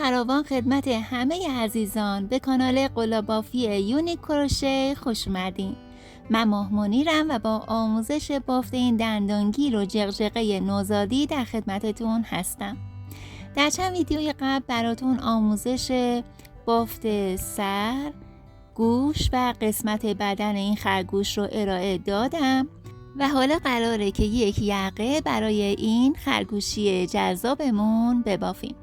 فراوان خدمت همه عزیزان به کانال قلابافی یونیک کروشه خوش اومدین. من ماه منیرم و با آموزش بافت این دندانگیر و جغجغه نوزادی در خدمتتون هستم. در چند ویدیوی قبل براتون آموزش بافت سر، گوش و قسمت بدن این خرگوش رو ارائه دادم و حالا قراره که یک یقه برای این خرگوشی جذابمون ببافیم.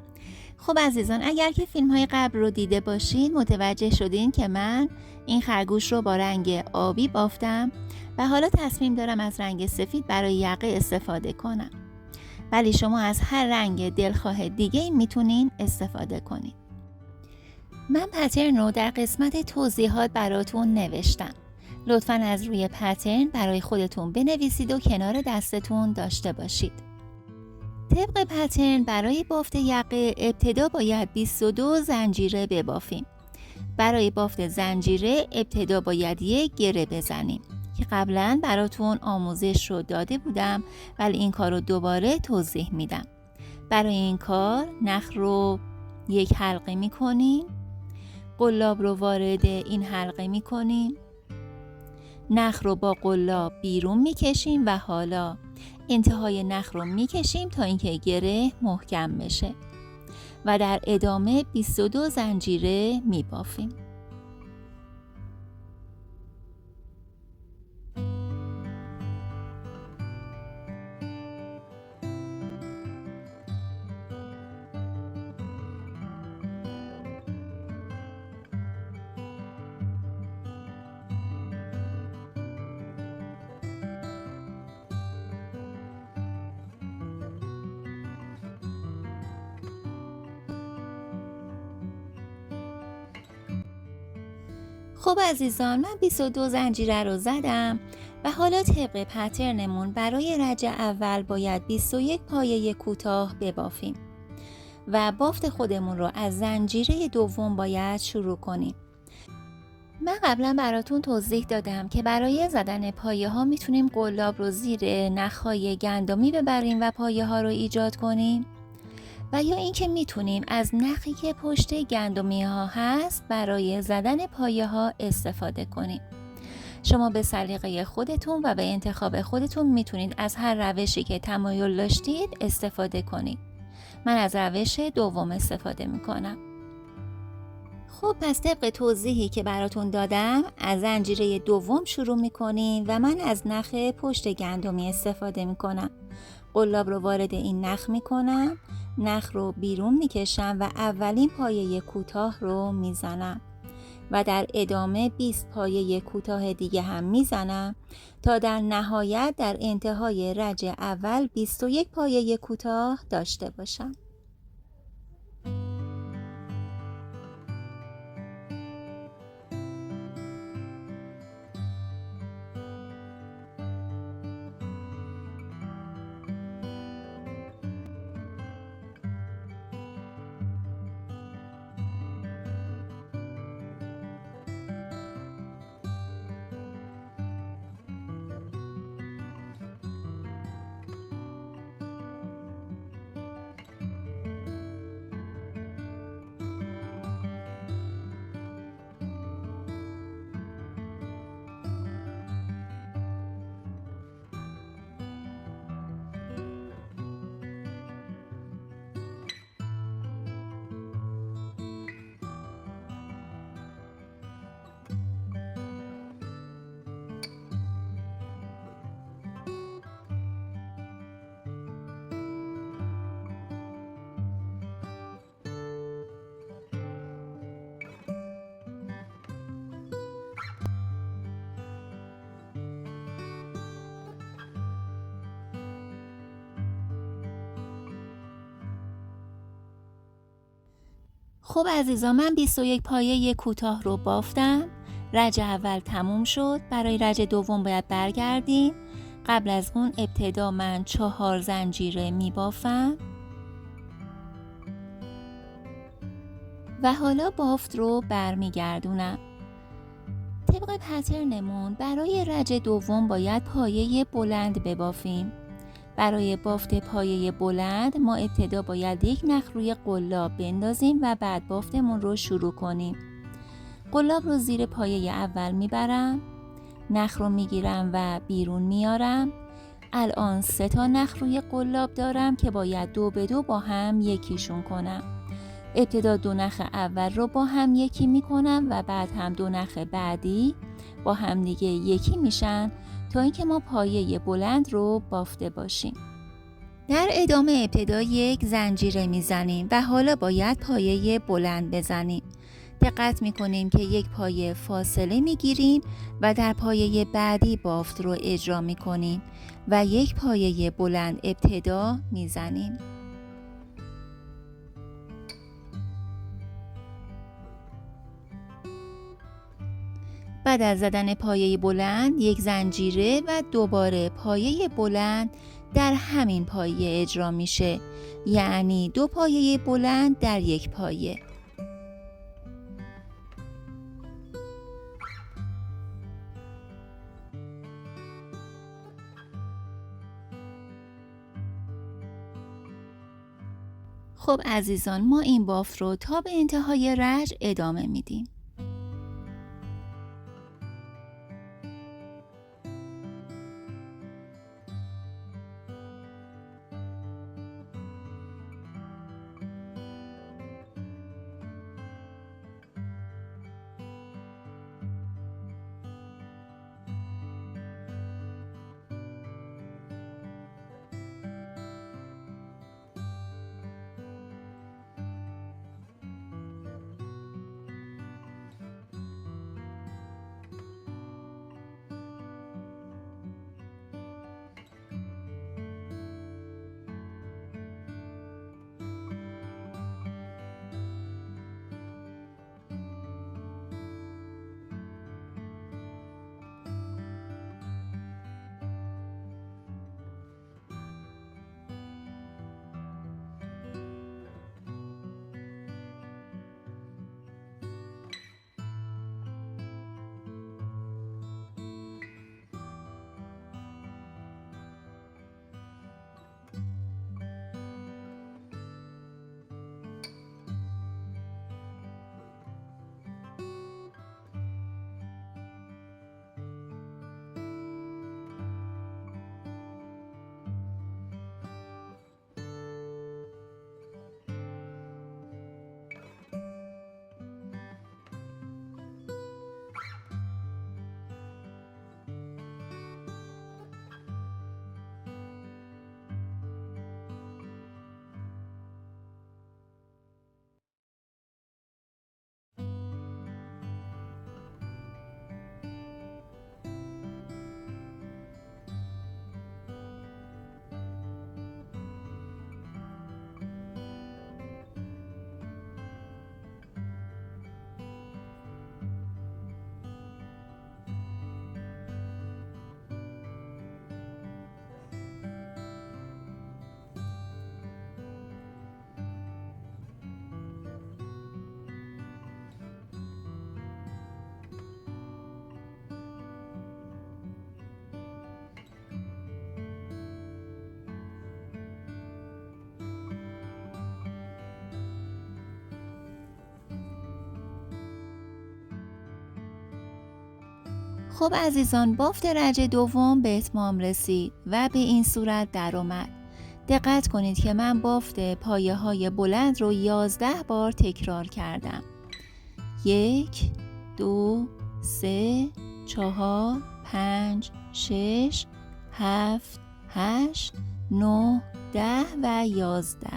خب عزیزان، اگر که فیلم های قبل رو دیده باشین متوجه شدین که من این خرگوش رو با رنگ آبی بافتم و حالا تصمیم دارم از رنگ سفید برای یقه استفاده کنم. ولی شما از هر رنگ دلخواه دیگه میتونین استفاده کنین. من پترن رو در قسمت توضیحات براتون نوشتم. لطفاً از روی پترن برای خودتون بنویسید و کنار دستتون داشته باشید. طبق پترن برای بافت یقه ابتدا باید 22 زنجیره ببافیم. برای بافت زنجیره ابتدا باید یک گره بزنیم که قبلا براتون آموزش رو داده بودم، ولی این کار رو دوباره توضیح میدم. برای این کار نخ رو یک حلقه میکنیم، قلاب رو وارد این حلقه میکنیم، نخ رو با قلاب بیرون میکشیم و حالا انتهای نخ رو میکشیم تا اینکه گره محکم بشه و در ادامه 22 زنجیره میبافیم. خب عزیزان، من 22 زنجیره رو زدم و حالا طبق پترنمون برای رج اول باید 21 پایه کوتاه ببافیم و بافت خودمون رو از زنجیره دوم باید شروع کنیم. من قبلا براتون توضیح دادم که برای زدن پایه ها میتونیم قلاب رو زیر نخهای گندمی ببریم و پایه ها رو ایجاد کنیم و یا اینکه میتونیم از نخی که پشت گندمی ها هست برای زدن پایه ها استفاده کنیم. شما به سلیقه خودتون و به انتخاب خودتون میتونید از هر روشی که تمایل داشتید استفاده کنید. من از روش دوم استفاده میکنم. خب پس طبق توضیحی که براتون دادم از زنجیره دوم شروع میکنیم و من از نخ پشت گندمی استفاده میکنم. قلاب رو وارد این نخ میکنم، نخ رو بیرون میکشم و اولین پایه کوتاه رو میزنم و در ادامه 20 پایه کوتاه دیگه هم میزنم تا در نهایت در انتهای رج اول 21 پایه کوتاه داشته باشم. خب عزیزان، من 21 پایه کوتاه رو بافتم. رج اول تموم شد. برای رج دوم باید برگردیم. قبل از اون ابتدا من 4 زنجیره می بافم و حالا بافت رو برمیگردونم. طبق پترنمون برای رج دوم باید پایه بلند ببافیم برای بافت پایه بلند ما ابتدا باید یک نخ روی قلاب بندازیم و بعد بافتمون رو شروع کنیم. قلاب رو زیر پایه اول میبرم، نخ رو میگیرم و بیرون میارم. الان 3 تا نخ روی قلاب دارم که باید 2 به 2 با هم یکیشون کنم. ابتدا 2 نخ اول رو با هم یکی میکنم و بعد هم 2 نخ بعدی با هم دیگه یکی میشن تا اینکه ما پایه بلند رو بافته باشیم. در ادامه ابتدا یک زنجیره میزنیم و حالا باید پایه بلند بزنیم. دقت میکنیم که یک پایه فاصله میگیریم و در پایه بعدی بافت رو اجرا میکنیم و یک پایه بلند ابتدا میزنیم. بعد از زدن پایه بلند یک زنجیره و دوباره پایه بلند در همین پایه اجرا میشه، یعنی 2 پایه بلند در یک پایه. خب عزیزان، ما این بافت رو تا به انتهای رج ادامه میدیم. خب عزیزان، بافت رج دوم به اتمام رسید و به این صورت در اومد. دقت کنید که من بافت پایه های بلند رو 11 بار تکرار کردم. 1 2 3 4 5 6 7 8 9 10 و 11.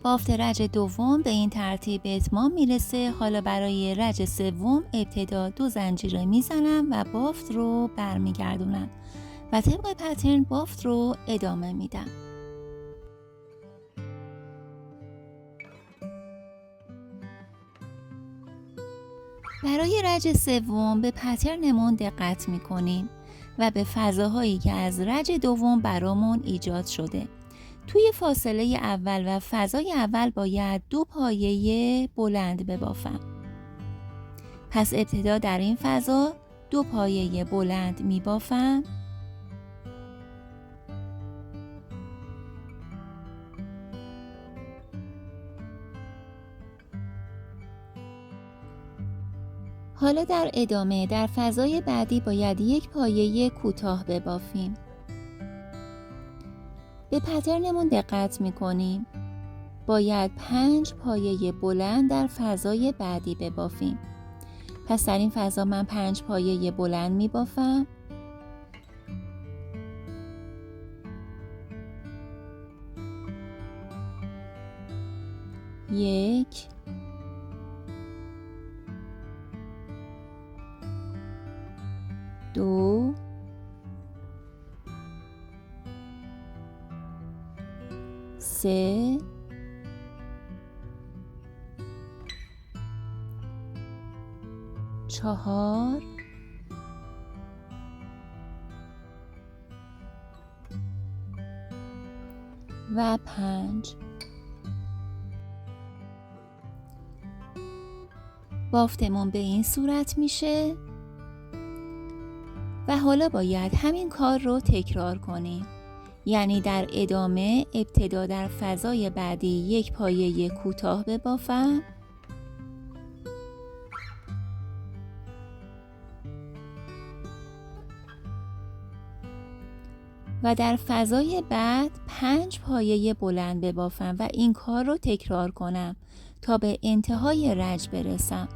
بافت رج دوم به این ترتیب به اتمام میرسه. حالا برای رج سوم ابتدا 2 زنجیره میزنم و بافت رو برمیگردونم و طبق پترن بافت رو ادامه میدم. برای رج سوم به پترنمون دقت میکنیم و به فضاهایی که از رج دوم برامون ایجاد شده. توی فاصله اول و فضای اول باید 2 پایه بلند ببافم. پس ابتدا در این فضا 2 پایه بلند میبافم. حالا در ادامه در فضای بعدی باید یک پایه کوتاه ببافیم. به پترنمون دقت میکنیم. باید 5 پایه بلند در فضای بعدی ببافیم. پس در این فضا من 5 پایه بلند میبافم. 1 2 3 4 و 5. بافتمون به این صورت میشه و حالا باید همین کار رو تکرار کنیم. یعنی در ادامه ابتدا در فضای بعدی یک پایه کوتاه ببافم و در فضای بعد 5 پایه بلند ببافم و این کار رو تکرار کنم تا به انتهای رج برسم.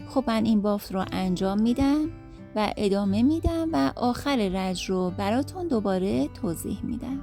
خب من این بافت رو انجام میدم و ادامه میدم و آخر رج رو براتون دوباره توضیح میدم.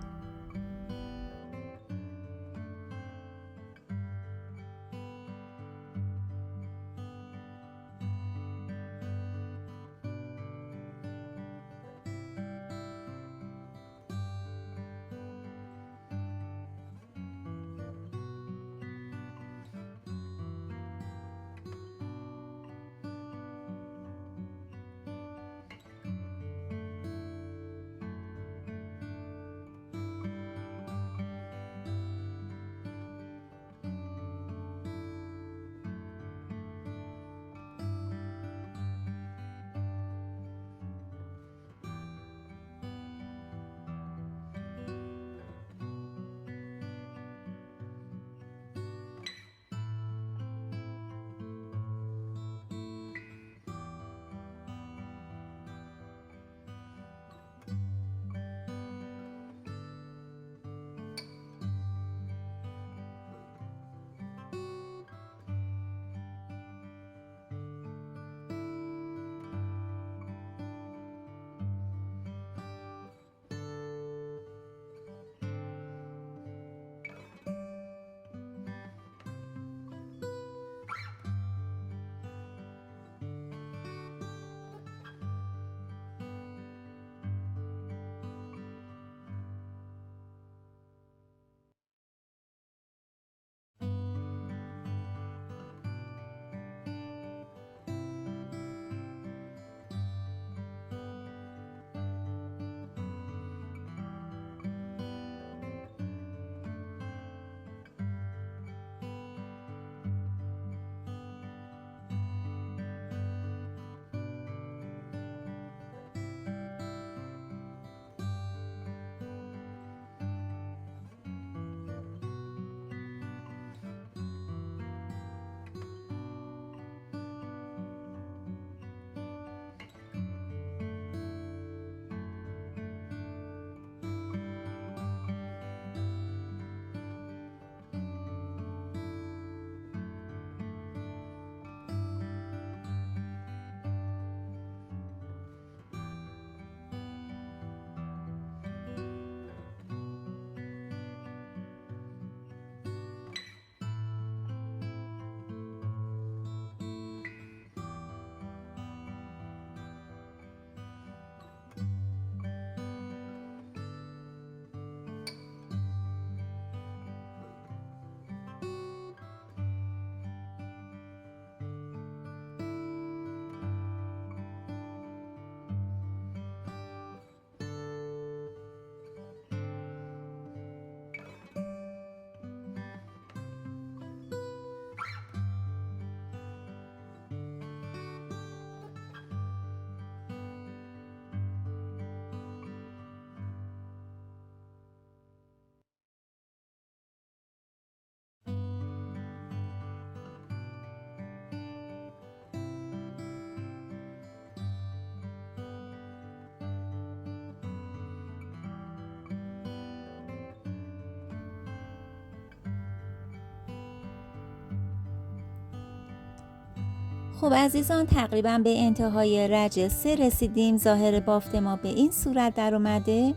خب عزیزان، تقریبا به انتهای رج 3 رسیدیم. ظاهر بافت ما به این صورت در اومده.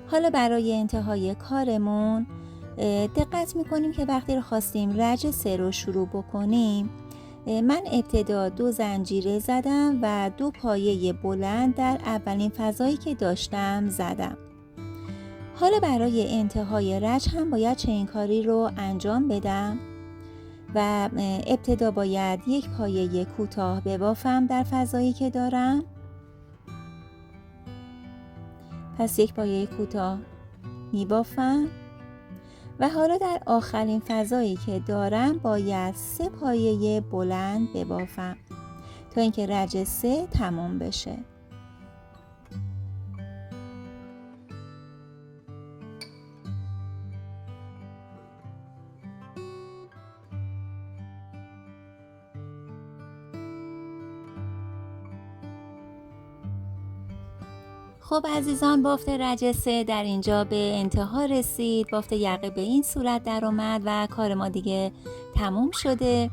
حالا برای انتهای کارمون دقت میکنیم که وقتی رو خواستیم رج 3 رو شروع بکنیم، من ابتدا 2 زنجیره زدم و 2 پایه بلند در اولین فضایی که داشتم زدم. حالا برای انتهای رج هم باید چنین کاری رو انجام بدم و ابتدا باید 1 پایه کوتاه ببافم در فضایی که دارم. پس 1 پایه کوتاه میبافم و حالا در آخرین فضایی که دارم باید 3 پایه بلند ببافم تا اینکه رج 3 تمام بشه. خب عزیزان، بافت رج 3 در اینجا به انتها رسید. بافت یقه به این صورت در اومد و کار ما دیگه تموم شده.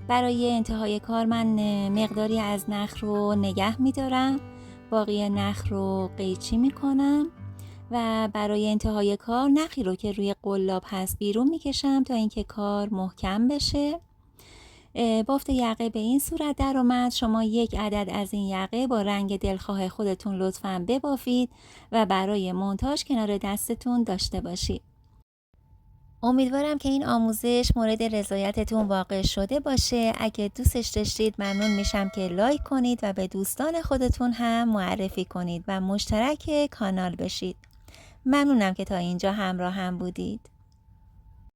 برای انتهای کار من مقداری از نخ رو نگه می‌دارم، باقی نخ رو قیچی می‌کنم و برای انتهای کار نخی رو که روی قلاب هست بیرون می‌کشم تا اینکه کار محکم بشه. بافت یقه به این صورت در اومد. شما 1 عدد از این یقه با رنگ دلخواه خودتون لطفاً ببافید و برای مونتاژ کنار دستتون داشته باشید. امیدوارم که این آموزش مورد رضایتتون واقع شده باشه. اگه دوستش داشتید ممنون میشم که لایک کنید و به دوستان خودتون هم معرفی کنید و مشترک کانال بشید. ممنونم که تا اینجا همراه هم بودید.